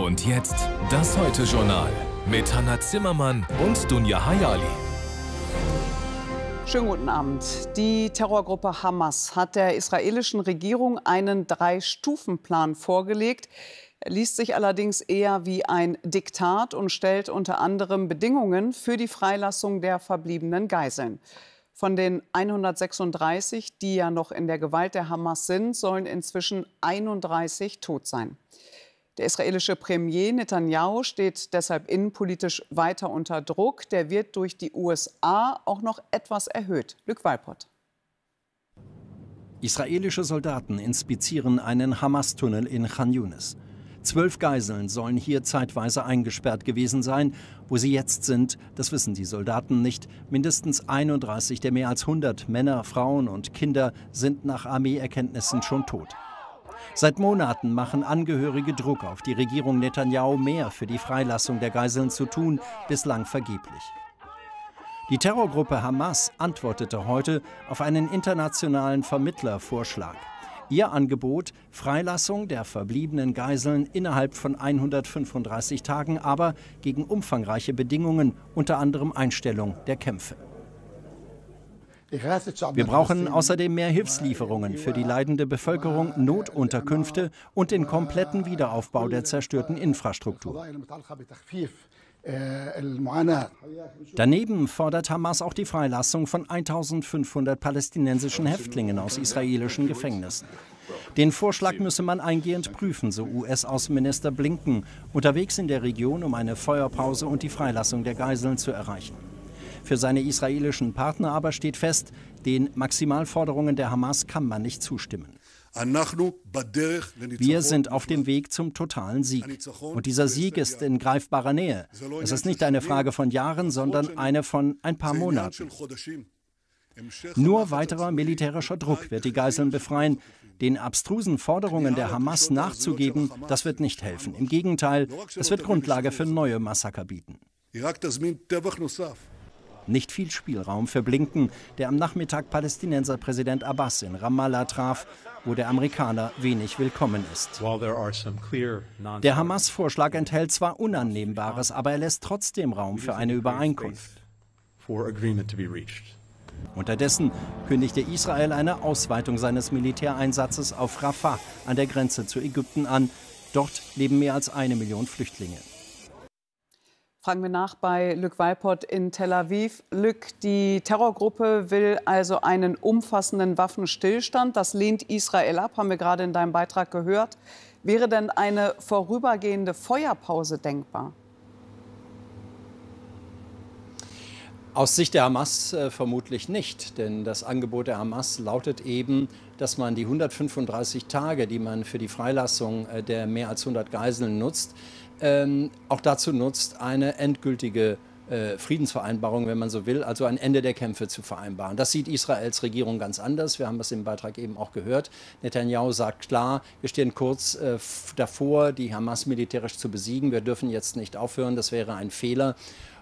Und jetzt das Heute-Journal mit Hannah Zimmermann und Dunja Hayali. Schönen guten Abend. Die Terrorgruppe Hamas hat der israelischen Regierung einen 3-Stufen-Plan vorgelegt. Er liest sich allerdings eher wie ein Diktat und stellt unter anderem Bedingungen für die Freilassung der verbliebenen Geiseln. Von den 136, die ja noch in der Gewalt der Hamas sind, sollen inzwischen 31 tot sein. Der israelische Premier Netanyahu steht deshalb innenpolitisch weiter unter Druck. Der wird durch die USA auch noch etwas erhöht. Luc Walpott. Israelische Soldaten inspizieren einen Hamas-Tunnel in Khan Yunis. 12 Geiseln sollen hier zeitweise eingesperrt gewesen sein. Wo sie jetzt sind, das wissen die Soldaten nicht. Mindestens 31 der mehr als 100 Männer, Frauen und Kinder sind nach Armeeerkenntnissen schon tot. Seit Monaten machen Angehörige Druck auf die Regierung Netanyahu, mehr für die Freilassung der Geiseln zu tun, bislang vergeblich. Die Terrorgruppe Hamas antwortete heute auf einen internationalen Vermittlervorschlag. Ihr Angebot: Freilassung der verbliebenen Geiseln innerhalb von 135 Tagen, aber gegen umfangreiche Bedingungen, unter anderem Einstellung der Kämpfe. Wir brauchen außerdem mehr Hilfslieferungen für die leidende Bevölkerung, Notunterkünfte und den kompletten Wiederaufbau der zerstörten Infrastruktur. Daneben fordert Hamas auch die Freilassung von 1500 palästinensischen Häftlingen aus israelischen Gefängnissen. Den Vorschlag müsse man eingehend prüfen, so US-Außenminister Blinken, unterwegs in der Region, um eine Feuerpause und die Freilassung der Geiseln zu erreichen. Für seine israelischen Partner aber steht fest, den Maximalforderungen der Hamas kann man nicht zustimmen. Wir sind auf dem Weg zum totalen Sieg. Und dieser Sieg ist in greifbarer Nähe. Es ist nicht eine Frage von Jahren, sondern eine von ein paar Monaten. Nur weiterer militärischer Druck wird die Geiseln befreien. Den abstrusen Forderungen der Hamas nachzugeben, das wird nicht helfen. Im Gegenteil, es wird Grundlage für neue Massaker bieten. Nicht viel Spielraum für Blinken, der am Nachmittag Palästinenserpräsident Abbas in Ramallah traf, wo der Amerikaner wenig willkommen ist. Der Hamas-Vorschlag enthält zwar Unannehmbares, aber er lässt trotzdem Raum für eine Übereinkunft. Unterdessen kündigte Israel eine Ausweitung seines Militäreinsatzes auf Rafah an der Grenze zu Ägypten an. Dort leben mehr als 1 Million Flüchtlinge. Fragen wir nach bei Luc Walpott in Tel Aviv. Luc, die Terrorgruppe will also einen umfassenden Waffenstillstand. Das lehnt Israel ab, haben wir gerade in deinem Beitrag gehört. Wäre denn eine vorübergehende Feuerpause denkbar? Aus Sicht der Hamas vermutlich nicht, denn das Angebot der Hamas lautet eben, dass man die 135 Tage, die man für die Freilassung der mehr als 100 Geiseln nutzt, auch dazu nutzt, eine endgültige Friedensvereinbarung, wenn man so will, also ein Ende der Kämpfe zu vereinbaren. Das sieht Israels Regierung ganz anders. Wir haben das im Beitrag eben auch gehört. Netanyahu sagt klar, wir stehen kurz davor, die Hamas militärisch zu besiegen. Wir dürfen jetzt nicht aufhören, das wäre ein Fehler.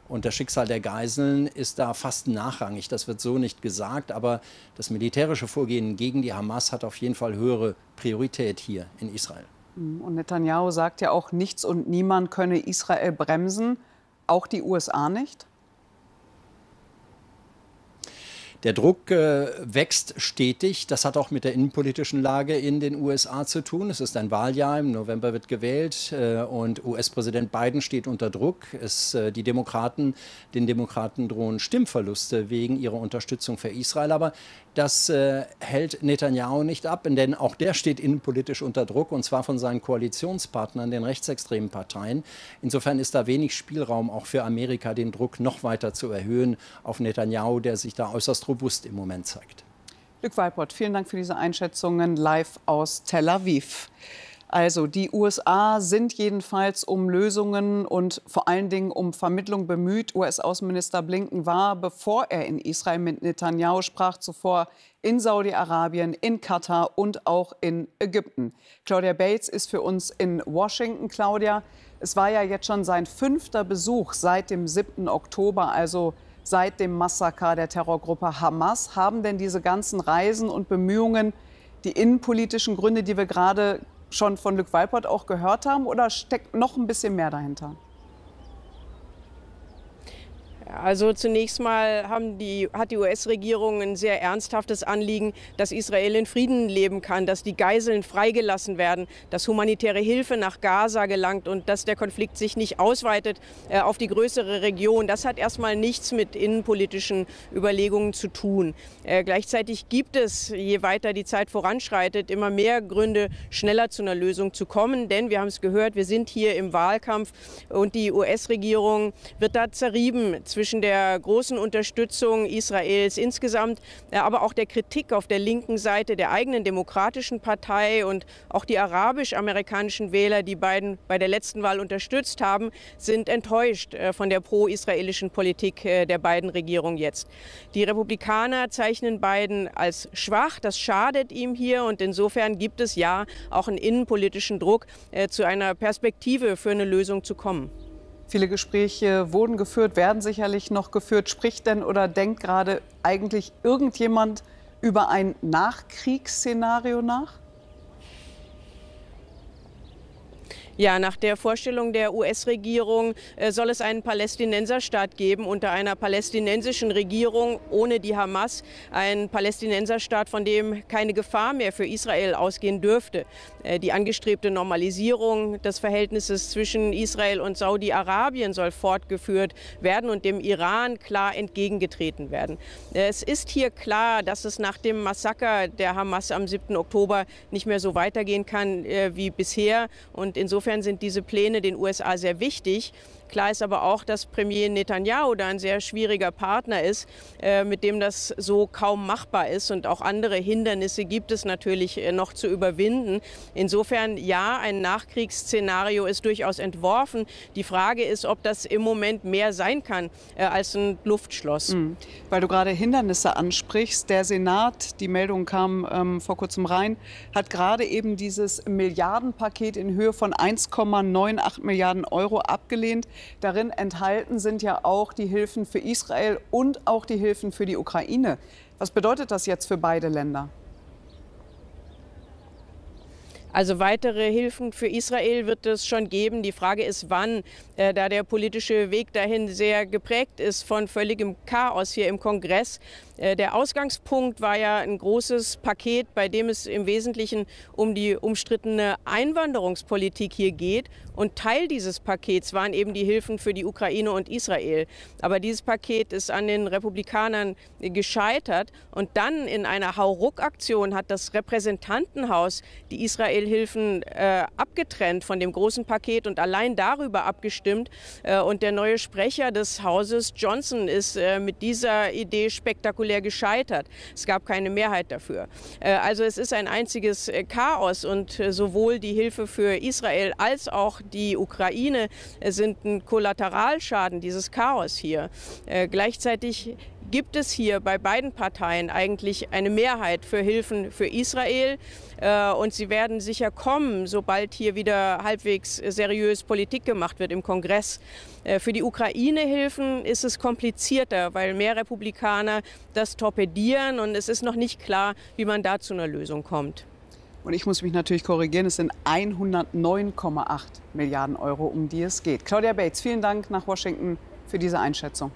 Und das Schicksal der Geiseln ist da fast nachrangig. Das wird so nicht gesagt, aber das militärische Vorgehen gegen die Hamas hat auf jeden Fall höhere Priorität hier in Israel. Und Netanyahu sagt ja auch, nichts und niemand könne Israel bremsen, auch die USA nicht? Der Druck wächst stetig. Das hat auch mit der innenpolitischen Lage in den USA zu tun. Es ist ein Wahljahr, im November wird gewählt und US-Präsident Biden steht unter Druck. Den Demokraten drohen Stimmverluste wegen ihrer Unterstützung für Israel. Aber das hält Netanyahu nicht ab, denn auch der steht innenpolitisch unter Druck, und zwar von seinen Koalitionspartnern, den rechtsextremen Parteien. Insofern ist da wenig Spielraum auch für Amerika, den Druck noch weiter zu erhöhen auf Netanyahu, der sich da äußerst robust im Moment zeigt. Luc Walpott, vielen Dank für diese Einschätzungen live aus Tel Aviv. Also die USA sind jedenfalls um Lösungen und vor allen Dingen um Vermittlung bemüht. US-Außenminister Blinken war, bevor er in Israel mit Netanyahu sprach, zuvor in Saudi-Arabien, in Katar und auch in Ägypten. Claudia Bates ist für uns in Washington. Claudia, es war ja jetzt schon sein 5. Besuch seit dem 7. Oktober, also seit dem Massaker der Terrorgruppe Hamas. Haben denn diese ganzen Reisen und Bemühungen die innenpolitischen Gründe, die wir gerade schon von Luc Weipert auch gehört haben, oder steckt noch ein bisschen mehr dahinter? Also zunächst mal hat die US-Regierung ein sehr ernsthaftes Anliegen, dass Israel in Frieden leben kann, dass die Geiseln freigelassen werden, dass humanitäre Hilfe nach Gaza gelangt und dass der Konflikt sich nicht ausweitet auf die größere Region. Das hat erstmal nichts mit innenpolitischen Überlegungen zu tun. Gleichzeitig gibt es, je weiter die Zeit voranschreitet, immer mehr Gründe, schneller zu einer Lösung zu kommen. Denn wir haben es gehört, wir sind hier im Wahlkampf und die US-Regierung wird da zerrieben zwischen der großen Unterstützung Israels insgesamt, aber auch der Kritik auf der linken Seite der eigenen Demokratischen Partei, und auch die arabisch-amerikanischen Wähler, die Biden bei der letzten Wahl unterstützt haben, sind enttäuscht von der pro-israelischen Politik der Biden-Regierung jetzt. Die Republikaner zeichnen Biden als schwach, das schadet ihm hier, und insofern gibt es ja auch einen innenpolitischen Druck, zu einer Perspektive für eine Lösung zu kommen. Viele Gespräche wurden geführt, werden sicherlich noch geführt. Spricht denn oder denkt gerade eigentlich irgendjemand über ein Nachkriegsszenario nach? Ja, nach der Vorstellung der US-Regierung soll es einen Palästinenserstaat geben unter einer palästinensischen Regierung ohne die Hamas. Ein Palästinenserstaat, von dem keine Gefahr mehr für Israel ausgehen dürfte. Die angestrebte Normalisierung des Verhältnisses zwischen Israel und Saudi-Arabien soll fortgeführt werden und dem Iran klar entgegengetreten werden. Es ist hier klar, dass es nach dem Massaker der Hamas am 7. Oktober nicht mehr so weitergehen kann wie bisher, und insofern sind diese Pläne den USA sehr wichtig. Klar ist aber auch, dass Premier Netanyahu da ein sehr schwieriger Partner ist, mit dem das so kaum machbar ist. Und auch andere Hindernisse gibt es natürlich noch zu überwinden. Insofern ja, ein Nachkriegsszenario ist durchaus entworfen. Die Frage ist, ob das im Moment mehr sein kann als ein Luftschloss. Weil du gerade Hindernisse ansprichst. Der Senat, die Meldung kam vor kurzem rein, hat gerade eben dieses Milliardenpaket in Höhe von 1,98 Milliarden Euro abgelehnt. Darin enthalten sind ja auch die Hilfen für Israel und auch die Hilfen für die Ukraine. Was bedeutet das jetzt für beide Länder? Also weitere Hilfen für Israel wird es schon geben. Die Frage ist, wann, da der politische Weg dahin sehr geprägt ist von völligem Chaos hier im Kongress. Der Ausgangspunkt war ja ein großes Paket, bei dem es im Wesentlichen um die umstrittene Einwanderungspolitik hier geht. Und Teil dieses Pakets waren eben die Hilfen für die Ukraine und Israel. Aber dieses Paket ist an den Republikanern gescheitert. Und dann in einer Hauruck-Aktion hat das Repräsentantenhaus die Israel-Hilfen abgetrennt von dem großen Paket und allein darüber abgestimmt. Und der neue Sprecher des Hauses, Johnson, ist mit dieser Idee spektakulär gescheitert. Es gab keine Mehrheit dafür. Also es ist ein einziges Chaos, und sowohl die Hilfe für Israel als auch die Ukraine sind ein Kollateralschaden dieses Chaos hier. Gleichzeitig gibt es hier bei beiden Parteien eigentlich eine Mehrheit für Hilfen für Israel. Und sie werden sicher kommen, sobald hier wieder halbwegs seriös Politik gemacht wird im Kongress. Für die Ukraine-Hilfen ist es komplizierter, weil mehr Republikaner das torpedieren, und es ist noch nicht klar, wie man da zu einer Lösung kommt. Und ich muss mich natürlich korrigieren, es sind 109,8 Milliarden Euro, um die es geht. Claudia Bates, vielen Dank nach Washington für diese Einschätzung.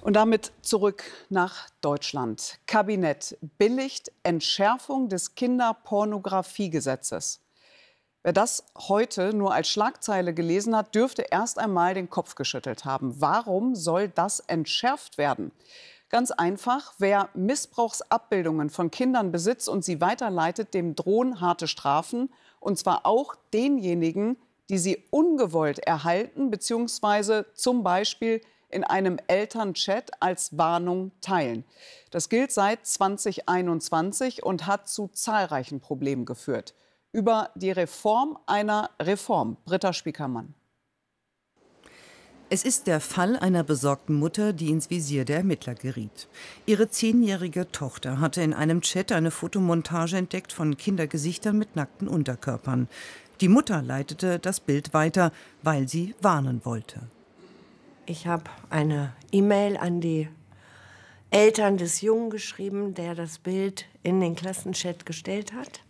Und damit zurück nach Deutschland. Kabinett billigt Entschärfung des Kinderpornografiegesetzes. Wer das heute nur als Schlagzeile gelesen hat, dürfte erst einmal den Kopf geschüttelt haben. Warum soll das entschärft werden? Ganz einfach, wer Missbrauchsabbildungen von Kindern besitzt und sie weiterleitet, dem drohen harte Strafen. Und zwar auch denjenigen, die sie ungewollt erhalten bzw. zum Beispiel in einem Elternchat als Warnung teilen. Das gilt seit 2021 und hat zu zahlreichen Problemen geführt. Über die Reform einer Reform. Britta Spiekermann. Es ist der Fall einer besorgten Mutter, die ins Visier der Ermittler geriet. Ihre 10-jährige Tochter hatte in einem Chat eine Fotomontage entdeckt von Kindergesichtern mit nackten Unterkörpern. Die Mutter leitete das Bild weiter, weil sie warnen wollte. Ich habe eine E-Mail an die Eltern des Jungen geschrieben, der das Bild in den Klassenchat gestellt hat.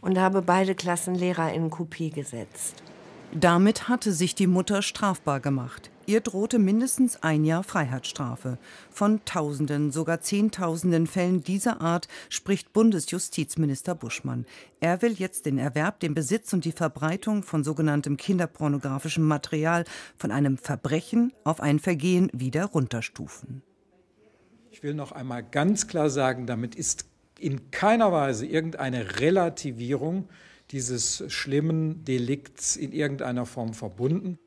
und habe beide Klassenlehrer in Kopie gesetzt. Damit hatte sich die Mutter strafbar gemacht. Ihr drohte mindestens 1 Jahr Freiheitsstrafe. Von Tausenden, sogar Zehntausenden Fällen dieser Art spricht Bundesjustizminister Buschmann. Er will jetzt den Erwerb, den Besitz und die Verbreitung von sogenanntem kinderpornografischem Material von einem Verbrechen auf ein Vergehen wieder runterstufen. Ich will noch einmal ganz klar sagen, damit ist in keiner Weise irgendeine Relativierung dieses schlimmen Delikts in irgendeiner Form verbunden.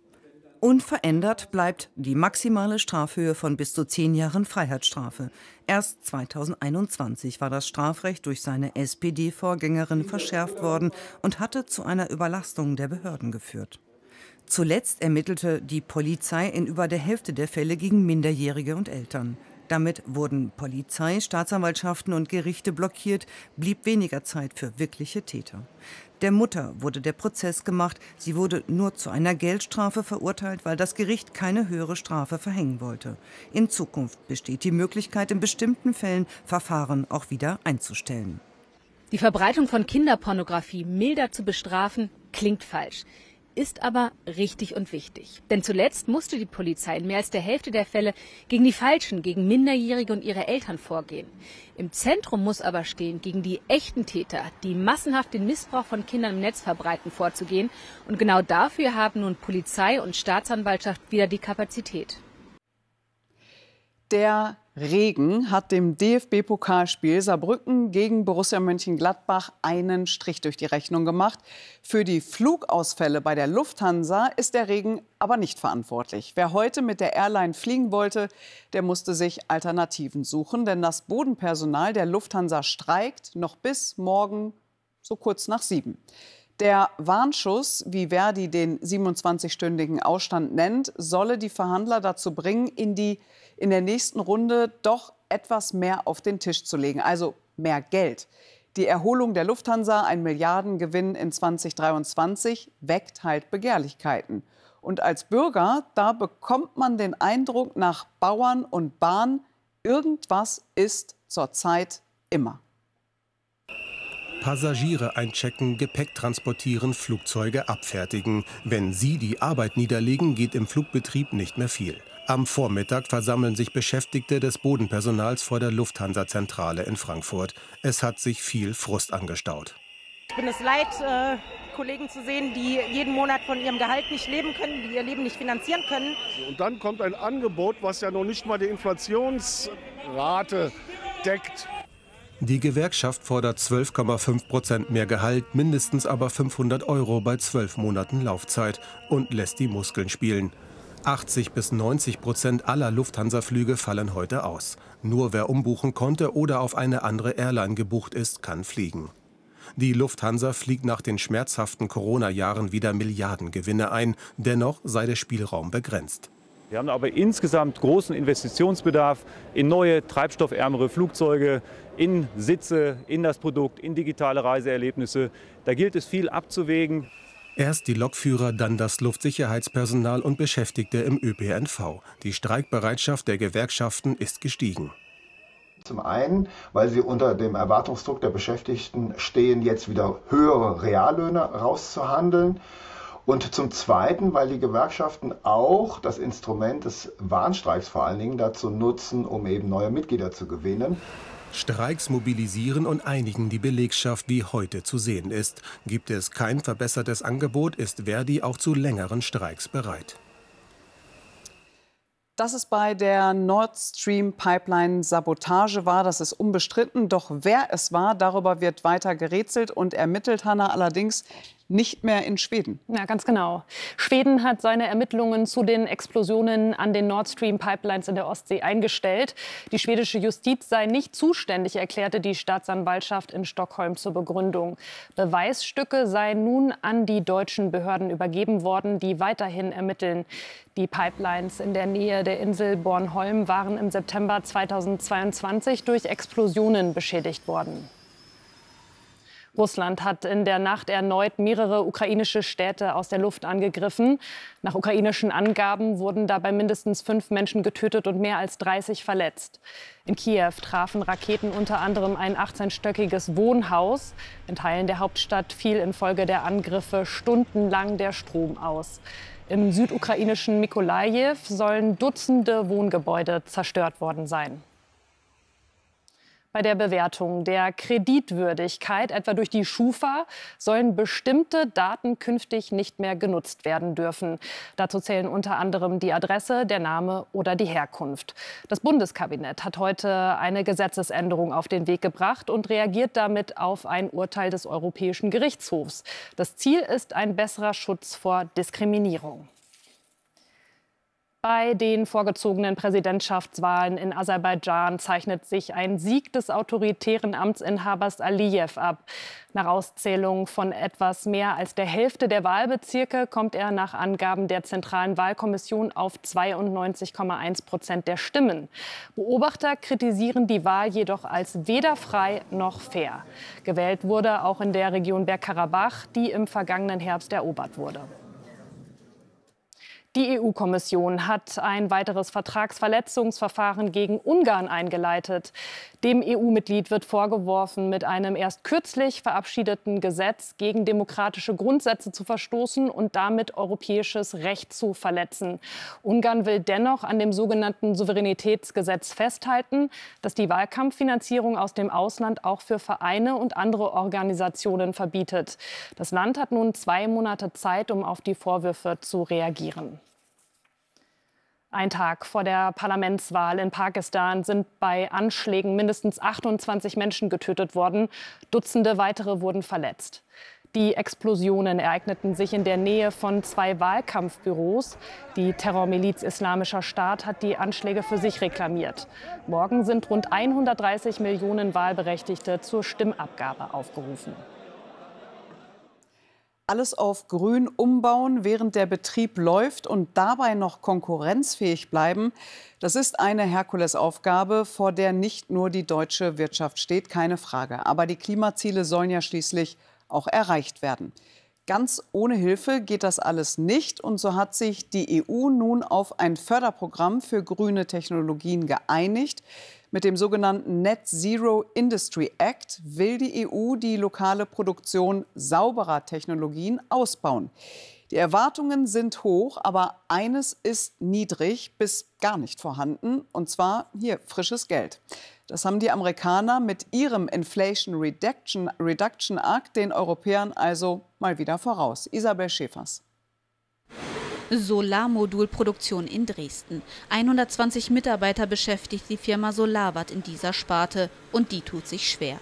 Unverändert bleibt die maximale Strafhöhe von bis zu 10 Jahren Freiheitsstrafe. Erst 2021 war das Strafrecht durch seine SPD-Vorgängerin verschärft worden und hatte zu einer Überlastung der Behörden geführt. Zuletzt ermittelte die Polizei in über der Hälfte der Fälle gegen Minderjährige und Eltern. Damit wurden Polizei, Staatsanwaltschaften und Gerichte blockiert, blieb weniger Zeit für wirkliche Täter. Der Mutter wurde der Prozess gemacht. Sie wurde nur zu einer Geldstrafe verurteilt, weil das Gericht keine höhere Strafe verhängen wollte. In Zukunft besteht die Möglichkeit, in bestimmten Fällen Verfahren auch wieder einzustellen. Die Verbreitung von Kinderpornografie milder zu bestrafen, klingt falsch. Ist aber richtig und wichtig. Denn zuletzt musste die Polizei in mehr als der Hälfte der Fälle gegen die Falschen, gegen Minderjährige und ihre Eltern vorgehen. Im Zentrum muss aber stehen, gegen die echten Täter, die massenhaft den Missbrauch von Kindern im Netz verbreiten, vorzugehen. Und genau dafür haben nun Polizei und Staatsanwaltschaft wieder die Kapazität. Der Regen hat dem DFB-Pokalspiel Saarbrücken gegen Borussia Mönchengladbach einen Strich durch die Rechnung gemacht. Für die Flugausfälle bei der Lufthansa ist der Regen aber nicht verantwortlich. Wer heute mit der Airline fliegen wollte, der musste sich Alternativen suchen. Denn das Bodenpersonal der Lufthansa streikt noch bis morgen so kurz nach 7. Der Warnschuss, wie Verdi den 27-stündigen Ausstand nennt, solle die Verhandler dazu bringen, in der nächsten Runde doch etwas mehr auf den Tisch zu legen, also mehr Geld. Die Erholung der Lufthansa, ein Milliardengewinn in 2023, weckt halt Begehrlichkeiten. Und als Bürger, da bekommt man den Eindruck, nach Bauern und Bahn, irgendwas ist zurzeit immer. Passagiere einchecken, Gepäck transportieren, Flugzeuge abfertigen. Wenn sie die Arbeit niederlegen, geht im Flugbetrieb nicht mehr viel. Am Vormittag versammeln sich Beschäftigte des Bodenpersonals vor der Lufthansa-Zentrale in Frankfurt. Es hat sich viel Frust angestaut. Ich bin es leid, Kollegen zu sehen, die jeden Monat von ihrem Gehalt nicht leben können, die ihr Leben nicht finanzieren können. Und dann kommt ein Angebot, was ja noch nicht mal die Inflationsrate deckt. Die Gewerkschaft fordert 12,5% mehr Gehalt, mindestens aber 500 € bei 12 Monaten Laufzeit und lässt die Muskeln spielen. 80 bis 90% aller Lufthansa-Flüge fallen heute aus. Nur wer umbuchen konnte oder auf eine andere Airline gebucht ist, kann fliegen. Die Lufthansa fliegt nach den schmerzhaften Corona-Jahren wieder Milliardengewinne ein. Dennoch sei der Spielraum begrenzt. Wir haben aber insgesamt großen Investitionsbedarf in neue, treibstoffärmere Flugzeuge, in Sitze, in das Produkt, in digitale Reiseerlebnisse. Da gilt es viel abzuwägen. Erst die Lokführer, dann das Luftsicherheitspersonal und Beschäftigte im ÖPNV. Die Streikbereitschaft der Gewerkschaften ist gestiegen. Zum einen, weil sie unter dem Erwartungsdruck der Beschäftigten stehen, jetzt wieder höhere Reallöhne rauszuhandeln. Und zum Zweiten, weil die Gewerkschaften auch das Instrument des Warnstreiks vor allen Dingen dazu nutzen, um eben neue Mitglieder zu gewinnen. Streiks mobilisieren und einigen die Belegschaft, wie heute zu sehen ist. Gibt es kein verbessertes Angebot, ist Verdi auch zu längeren Streiks bereit. Dass es bei der Nord Stream Pipeline Sabotage war, das ist unbestritten. Doch wer es war, darüber wird weiter gerätselt und ermittelt, Hanna, allerdings nicht mehr in Schweden. Ja, ganz genau. Schweden hat seine Ermittlungen zu den Explosionen an den Nord Stream Pipelines in der Ostsee eingestellt. Die schwedische Justiz sei nicht zuständig, erklärte die Staatsanwaltschaft in Stockholm zur Begründung. Beweisstücke seien nun an die deutschen Behörden übergeben worden, die weiterhin ermitteln. Die Pipelines in der Nähe der Insel Bornholm waren im September 2022 durch Explosionen beschädigt worden. Russland hat in der Nacht erneut mehrere ukrainische Städte aus der Luft angegriffen. Nach ukrainischen Angaben wurden dabei mindestens 5 Menschen getötet und mehr als 30 verletzt. In Kiew trafen Raketen unter anderem ein 18-stöckiges Wohnhaus. In Teilen der Hauptstadt fiel infolge der Angriffe stundenlang der Strom aus. Im südukrainischen Mykolajiw sollen Dutzende Wohngebäude zerstört worden sein. Bei der Bewertung der Kreditwürdigkeit, etwa durch die Schufa, sollen bestimmte Daten künftig nicht mehr genutzt werden dürfen. Dazu zählen unter anderem die Adresse, der Name oder die Herkunft. Das Bundeskabinett hat heute eine Gesetzesänderung auf den Weg gebracht und reagiert damit auf ein Urteil des Europäischen Gerichtshofs. Das Ziel ist ein besserer Schutz vor Diskriminierung. Bei den vorgezogenen Präsidentschaftswahlen in Aserbaidschan zeichnet sich ein Sieg des autoritären Amtsinhabers Alijew ab. Nach Auszählung von etwas mehr als der Hälfte der Wahlbezirke kommt er nach Angaben der Zentralen Wahlkommission auf 92,1% der Stimmen. Beobachter kritisieren die Wahl jedoch als weder frei noch fair. Gewählt wurde auch in der Region Bergkarabach, die im vergangenen Herbst erobert wurde. Die EU-Kommission hat ein weiteres Vertragsverletzungsverfahren gegen Ungarn eingeleitet. Dem EU-Mitglied wird vorgeworfen, mit einem erst kürzlich verabschiedeten Gesetz gegen demokratische Grundsätze zu verstoßen und damit europäisches Recht zu verletzen. Ungarn will dennoch an dem sogenannten Souveränitätsgesetz festhalten, das die Wahlkampffinanzierung aus dem Ausland auch für Vereine und andere Organisationen verbietet. Das Land hat nun 2 Monate Zeit, um auf die Vorwürfe zu reagieren. Ein Tag vor der Parlamentswahl in Pakistan sind bei Anschlägen mindestens 28 Menschen getötet worden. Dutzende weitere wurden verletzt. Die Explosionen ereigneten sich in der Nähe von 2 Wahlkampfbüros. Die Terrormiliz Islamischer Staat hat die Anschläge für sich reklamiert. Morgen sind rund 130 Millionen Wahlberechtigte zur Stimmabgabe aufgerufen. Alles auf grün umbauen, während der Betrieb läuft und dabei noch konkurrenzfähig bleiben, das ist eine Herkulesaufgabe, vor der nicht nur die deutsche Wirtschaft steht, keine Frage. Aber die Klimaziele sollen ja schließlich auch erreicht werden. Ganz ohne Hilfe geht das alles nicht. Und so hat sich die EU nun auf ein Förderprogramm für grüne Technologien geeinigt. Mit dem sogenannten Net Zero Industry Act will die EU die lokale Produktion sauberer Technologien ausbauen. Die Erwartungen sind hoch, aber eines ist niedrig bis gar nicht vorhanden, und zwar hier frisches Geld. Das haben die Amerikaner mit ihrem Inflation Reduction Act den Europäern also mal wieder voraus. Isabel Schäfers. Solarmodulproduktion in Dresden. 120 Mitarbeiter beschäftigt die Firma Solarwatt in dieser Sparte, und die tut sich schwer.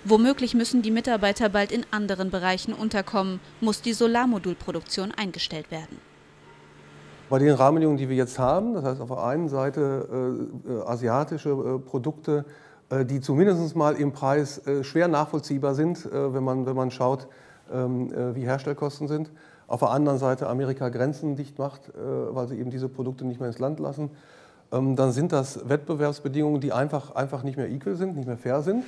Womöglich müssen die Mitarbeiter bald in anderen Bereichen unterkommen, muss die Solarmodulproduktion eingestellt werden. Bei den Rahmenbedingungen, die wir jetzt haben, das heißt auf der einen Seite asiatische Produkte, die zumindest mal im Preis schwer nachvollziehbar sind, wenn man schaut, wie Herstellkosten sind. Auf der anderen Seite Amerika Grenzen dicht macht, weil sie eben diese Produkte nicht mehr ins Land lassen. Dann sind das Wettbewerbsbedingungen, die einfach nicht mehr equal sind, nicht mehr fair sind.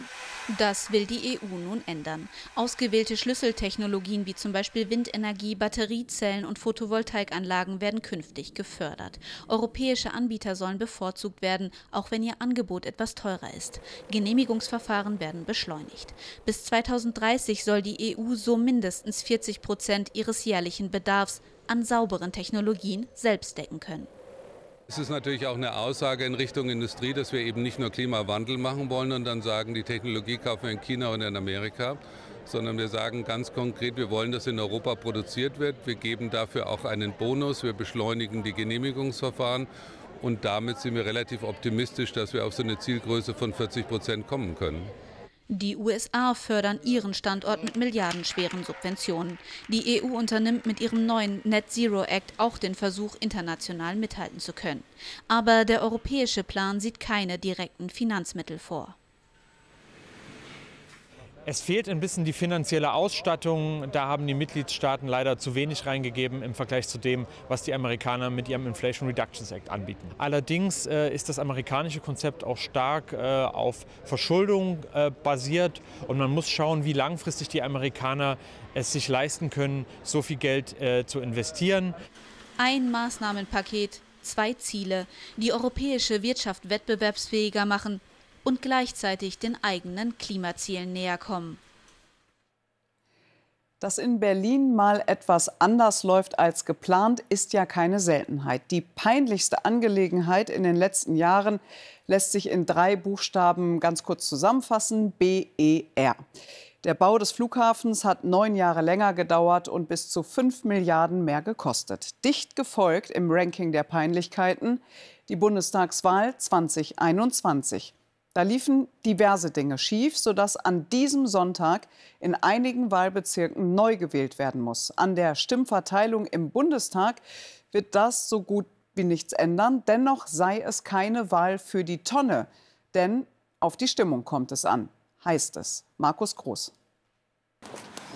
Das will die EU nun ändern. Ausgewählte Schlüsseltechnologien wie zum Beispiel Windenergie, Batteriezellen und Photovoltaikanlagen werden künftig gefördert. Europäische Anbieter sollen bevorzugt werden, auch wenn ihr Angebot etwas teurer ist. Genehmigungsverfahren werden beschleunigt. Bis 2030 soll die EU so mindestens 40% ihres jährlichen Bedarfs an sauberen Technologien selbst decken können. Es ist natürlich auch eine Aussage in Richtung Industrie, dass wir eben nicht nur Klimawandel machen wollen und dann sagen, die Technologie kaufen wir in China und in Amerika, sondern wir sagen ganz konkret, wir wollen, dass in Europa produziert wird. Wir geben dafür auch einen Bonus, wir beschleunigen die Genehmigungsverfahren und damit sind wir relativ optimistisch, dass wir auf so eine Zielgröße von 40% kommen können. Die USA fördern ihren Standort mit milliardenschweren Subventionen. Die EU unternimmt mit ihrem neuen Net Zero Act auch den Versuch, international mithalten zu können. Aber der europäische Plan sieht keine direkten Finanzmittel vor. Es fehlt ein bisschen die finanzielle Ausstattung. Da haben die Mitgliedstaaten leider zu wenig reingegeben im Vergleich zu dem, was die Amerikaner mit ihrem Inflation Reduction Act anbieten. Allerdings ist das amerikanische Konzept auch stark auf Verschuldung basiert. Und man muss schauen, wie langfristig die Amerikaner es sich leisten können, so viel Geld zu investieren. Ein Maßnahmenpaket, 2 Ziele, die europäische Wirtschaft wettbewerbsfähiger machen und gleichzeitig den eigenen Klimazielen näher kommen. Dass in Berlin mal etwas anders läuft als geplant, ist ja keine Seltenheit. Die peinlichste Angelegenheit in den letzten Jahren lässt sich in 3 Buchstaben ganz kurz zusammenfassen: BER. Der Bau des Flughafens hat 9 Jahre länger gedauert und bis zu 5 Milliarden mehr gekostet. Dicht gefolgt im Ranking der Peinlichkeiten die Bundestagswahl 2021. Da liefen diverse Dinge schief, sodass an diesem Sonntag in einigen Wahlbezirken neu gewählt werden muss. An der Stimmverteilung im Bundestag wird das so gut wie nichts ändern. Dennoch sei es keine Wahl für die Tonne, denn auf die Stimmung kommt es an, heißt es. Markus Groß.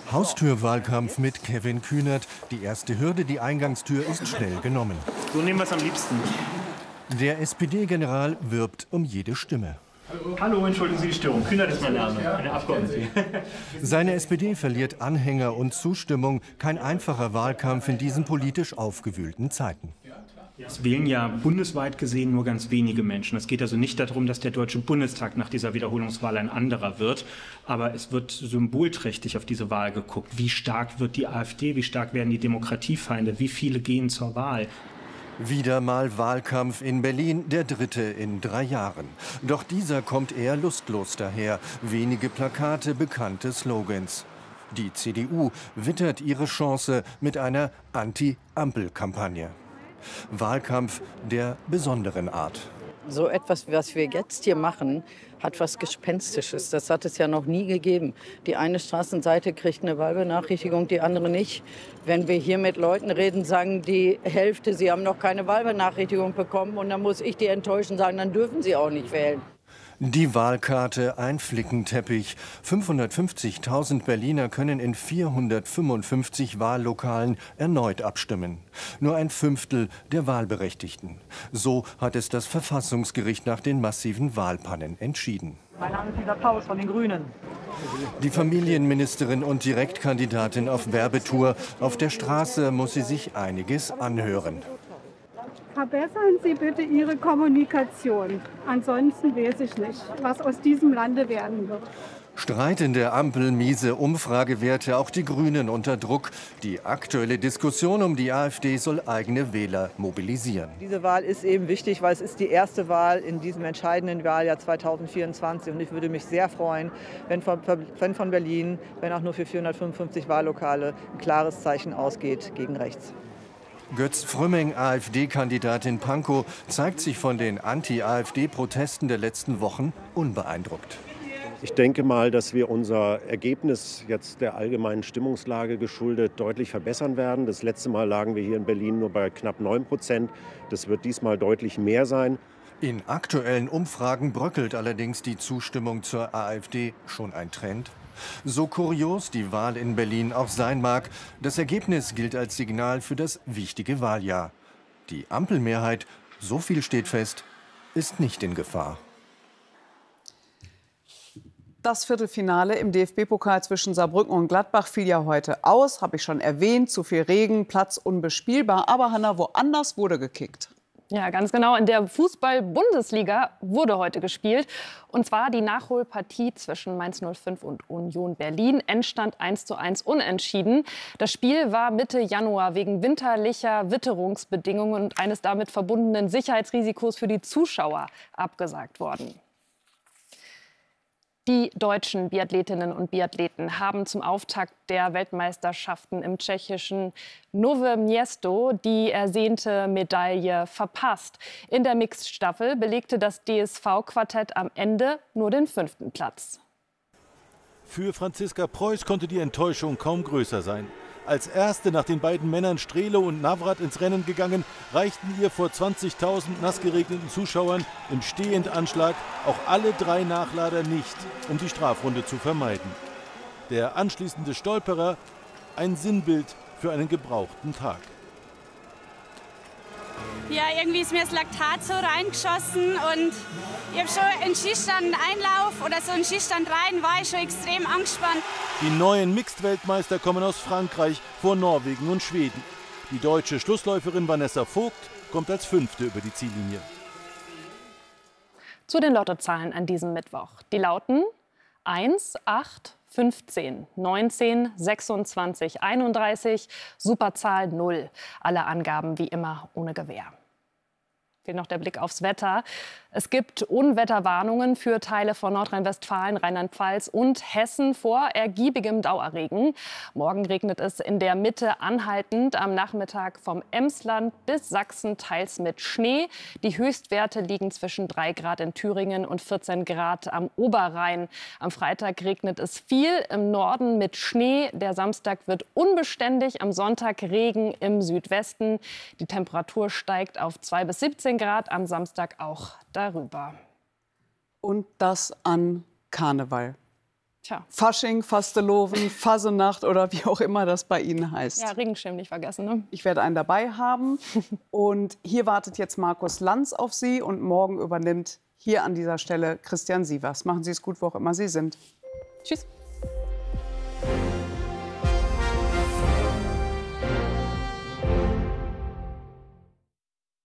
Haustürwahlkampf mit Kevin Kühnert. Die erste Hürde, die Eingangstür, ist schnell genommen. So nehmen wir es am liebsten. Der SPD-General wirbt um jede Stimme. Hallo, entschuldigen Sie die Störung. Kühnert ist mein Name, eine Abgeordnete. Seine SPD verliert Anhänger und Zustimmung. Kein einfacher Wahlkampf in diesen politisch aufgewühlten Zeiten. Es wählen ja bundesweit gesehen nur ganz wenige Menschen. Es geht also nicht darum, dass der Deutsche Bundestag nach dieser Wiederholungswahl ein anderer wird. Aber es wird symbolträchtig auf diese Wahl geguckt. Wie stark wird die AfD? Wie stark werden die Demokratiefeinde? Wie viele gehen zur Wahl? Wieder mal Wahlkampf in Berlin, der 3. in 3 Jahren. Doch dieser kommt eher lustlos daher. Wenige Plakate, bekannte Slogans. Die CDU wittert ihre Chance mit einer Anti-Ampel-Kampagne. Wahlkampf der besonderen Art. So etwas, was wir jetzt hier machen, hat was Gespenstisches. Das hat es ja noch nie gegeben. Die eine Straßenseite kriegt eine Wahlbenachrichtigung, die andere nicht. Wenn wir hier mit Leuten reden, sagen die Hälfte, sie haben noch keine Wahlbenachrichtigung bekommen. Und dann muss ich die enttäuschen, sagen, dann dürfen sie auch nicht wählen. Die Wahlkarte, ein Flickenteppich. 550.000 Berliner können in 455 Wahllokalen erneut abstimmen. Nur ein Fünftel der Wahlberechtigten. So hat es das Verfassungsgericht nach den massiven Wahlpannen entschieden. Mein Name ist Lisa Paus von den Grünen. Die Familienministerin und Direktkandidatin auf Werbetour. Auf der Straße muss sie sich einiges anhören. Verbessern Sie bitte Ihre Kommunikation. Ansonsten weiß ich nicht, was aus diesem Lande werden wird. Streitende Ampel, miese Umfragewerte, auch die Grünen unter Druck. Die aktuelle Diskussion um die AfD soll eigene Wähler mobilisieren. Diese Wahl ist eben wichtig, weil es ist die erste Wahl in diesem entscheidenden Wahljahr 2024. Und ich würde mich sehr freuen, wenn von Berlin, wenn auch nur für 455 Wahllokale, ein klares Zeichen ausgeht gegen rechts. Götz Frömming, AfD-Kandidat in Pankow, zeigt sich von den Anti-AfD-Protesten der letzten Wochen unbeeindruckt. Ich denke mal, dass wir unser Ergebnis jetzt der allgemeinen Stimmungslage geschuldet deutlich verbessern werden. Das letzte Mal lagen wir hier in Berlin nur bei knapp 9%. Das wird diesmal deutlich mehr sein. In aktuellen Umfragen bröckelt allerdings die Zustimmung zur AfD. Schon ein Trend? So kurios die Wahl in Berlin auch sein mag, das Ergebnis gilt als Signal für das wichtige Wahljahr. Die Ampelmehrheit, so viel steht fest, ist nicht in Gefahr. Das Viertelfinale im DFB-Pokal zwischen Saarbrücken und Gladbach fiel ja heute aus, habe ich schon erwähnt. Zu viel Regen, Platz unbespielbar. Aber Hanna, woanders wurde gekickt. Ja, ganz genau. In der Fußball-Bundesliga wurde heute gespielt. Und zwar die Nachholpartie zwischen Mainz 05 und Union Berlin. Endstand 1:1 unentschieden. Das Spiel war Mitte Januar wegen winterlicher Witterungsbedingungen und eines damit verbundenen Sicherheitsrisikos für die Zuschauer abgesagt worden. Die deutschen Biathletinnen und Biathleten haben zum Auftakt der Weltmeisterschaften im tschechischen Nové Město die ersehnte Medaille verpasst. In der Mixed-Staffel belegte das DSV-Quartett am Ende nur den 5. Platz. Für Franziska Preuß konnte die Enttäuschung kaum größer sein. Als Erste nach den beiden Männern Strehle und Navrat ins Rennen gegangen, reichten ihr vor 20.000 nass geregneten Zuschauern im Stehendanschlag auch alle 3 Nachlader nicht, um die Strafrunde zu vermeiden. Der anschließende Stolperer, ein Sinnbild für einen gebrauchten Tag. Ja, irgendwie ist mir das Laktat so reingeschossen und ich habe schon in Schießstand-Einlauf oder so in Schießstand rein, war ich schon extrem angespannt. Die neuen Mixed-Weltmeister kommen aus Frankreich, vor Norwegen und Schweden. Die deutsche Schlussläuferin Vanessa Vogt kommt als Fünfte über die Ziellinie. Zu den Lottozahlen an diesem Mittwoch. Die lauten 1, 8, 15, 19, 26, 31, Superzahl 0. Alle Angaben wie immer ohne Gewähr. Fehlt noch der Blick aufs Wetter. Es gibt Unwetterwarnungen für Teile von Nordrhein-Westfalen, Rheinland-Pfalz und Hessen vor ergiebigem Dauerregen. Morgen regnet es in der Mitte anhaltend, am Nachmittag vom Emsland bis Sachsen teils mit Schnee. Die Höchstwerte liegen zwischen 3 Grad in Thüringen und 14 Grad am Oberrhein. Am Freitag regnet es viel im Norden mit Schnee. Der Samstag wird unbeständig, am Sonntag Regen im Südwesten. Die Temperatur steigt auf 2 bis 17 Grad, am Samstag auch darüber. Und das an Karneval. Tja. Fasching, Fasteloven, Fasenacht oder wie auch immer das bei Ihnen heißt. Ja, Regenschirm nicht vergessen, ne? Ich werde einen dabei haben. Und hier wartet jetzt Markus Lanz auf Sie und morgen übernimmt hier an dieser Stelle Christian Sievers. Machen Sie es gut, wo auch immer Sie sind. Tschüss.